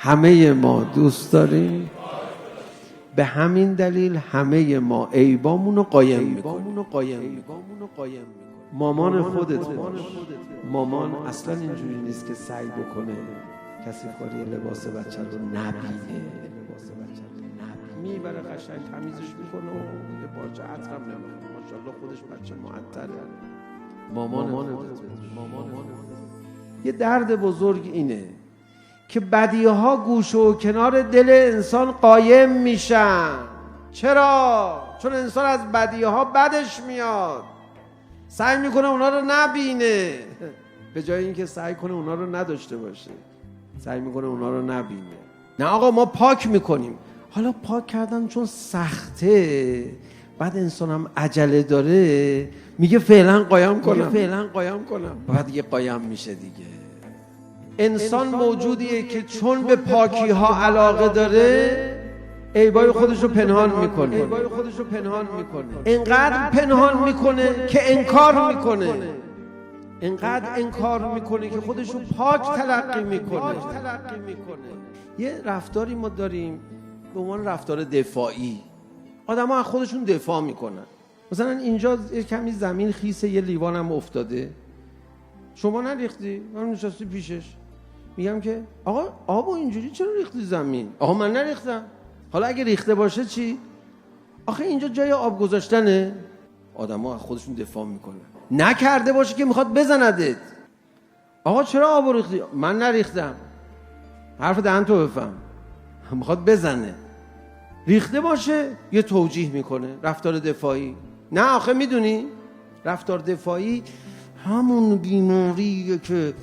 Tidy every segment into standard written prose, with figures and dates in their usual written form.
همه ما دوست داریم، به همین دلیل همه ما عیبامون رو قایم میکنیم. مامان خودتون، مامان اصلا اینجوری نیست که سعی بکنه کسی کاری لباس بچه رو نبینه، میبره قشنگ تمیزش میکنه و یه پارچه عطرم نمیخوره، ماشاءالله خودش بچه معطره. مامان یه درد بزرگ اینه که بدیها گوشه و کنار دل انسان قایم میشن. چرا؟ چون انسان از بدیها بدش میاد، سعی میکنه اونا رو نبینه، به جای اینکه سعی کنه اونا رو نداشته باشه سعی میکنه اونا رو نبینه. نه آقا، ما پاک میکنیم. حالا پاک کردن چون سخته، بعد انسان هم عجله داره، میگه فعلا قایم کنم، بعد دیگه قایم میشه دیگه. انسان موجودیه که چون به پاکی ها علاقه داره عیبای خودش رو پنهان میکنه. اینقدر پنهان میکنه که انکار میکنه، که خودش رو پاک تلقی میکنه. یه رفتاری ما داریم به عنوان رفتار دفاعی. آدم ها از خودشون دفاع میکنن. مثلا اینجا یه کمی زمین خیسه، یه لیوان هم افتاده، شما نریختی، من نشستی پیشش، میگم که آقا آبو اینجوری چرا ریختی زمین؟ آقا من نریختم. حالا اگه ریخته باشه چی؟ آخه اینجا جای آب گذاشتنه. آدم‌ها از خودشون دفاع میکنن. نکرده باشه که میخواد بزندت. آقا چرا آبو ریختی؟ من نریختم. حرف دهن تو بفهم. میخواد بزنه. ریخته باشه یه توجیه میکنه، رفتار دفاعی. نه آخه میدونی رفتار دفاعی همون بیماریه که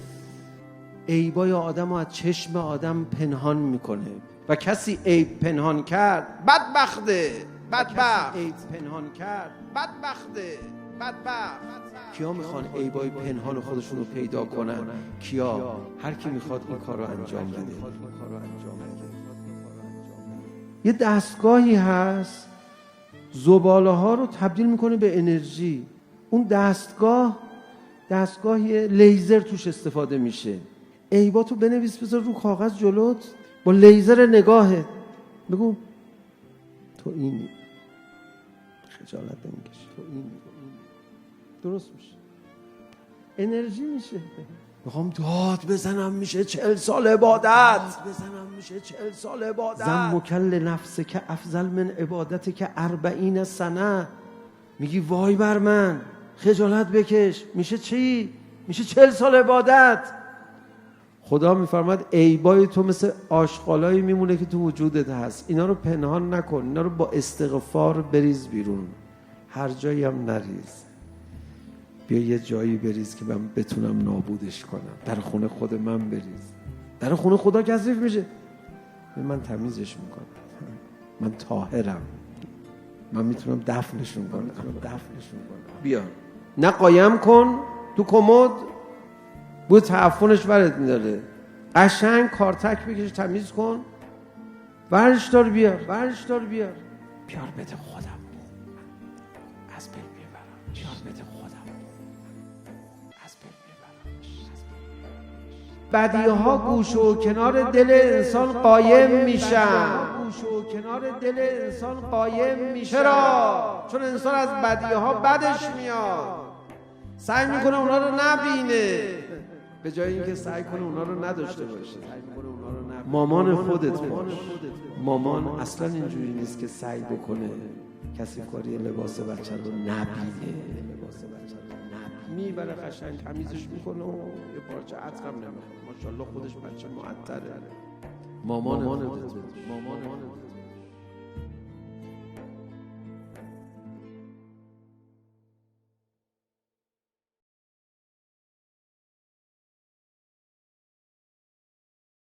عیبای آدم رو از چشم آدم پنهان میکنه و کسی عیب پنهان کرد بدبخته. کیا میخوان عیبای پنهان خودشون رو پیدا کنن؟ کیا؟ هر کی میخواد این کار رو انجام بده. یه دستگاهی هست زباله ها رو تبدیل میکنه به انرژی. اون دستگاهی لیزر توش استفاده میشه. عیباتو بنویس بذار رو کاغذ جلوت، با لیزر نگاهه بگو تو اینی، خجالت نمیکشی، تو اینی، درست میشه، انرژی میشه. میخوام داد بزنم میشه 40 سال عبادت. زن مکل نفسه که افضل من عبادت که 40 سنه. میگی وای بر من، خجالت بکش، میشه چی؟ میشه 40 سال عبادت. خدا میفرماد عیبای تو مثل آشغالایی میمونه که تو وجودت هست، اینا رو پنهان نکن، اینا رو با استغفار بریز بیرون. هر جایی هم نریز، بیا یه جایی بریز که من بتونم نابودش کنم. در خونه خود من بریز. در خونه خدا کثیف میشه، من تمیزش میکنم، من طاهرم، من میتونم دفنشون کنم. بیا نه قایم کن تو کمد، بود تعفنش برات میداره. قشنگ کارتک بکش، تمیز کن، ورش دار بیار، بیار بده خودم، از بین میبرم. بیار بده خودم، از بین میبرم. بدیها گوشه و کنار دل انسان قایم میشن. چرا؟ چون انسان از بدیها بدش میاد، سعی میکنه اونا رو نبینه، به جای اینکه سعی کنه اونا رو نداشته باشه. مامان خودتون، مامان اصلا اینجوری نیست که سعی بکنه کسی کاری لباس بچه رو نبینه، میبره قشنگ تمیزش میکنه و یه پارچه عطرم نمیخوره، ماشاءالله خودش بچه معطره. مامان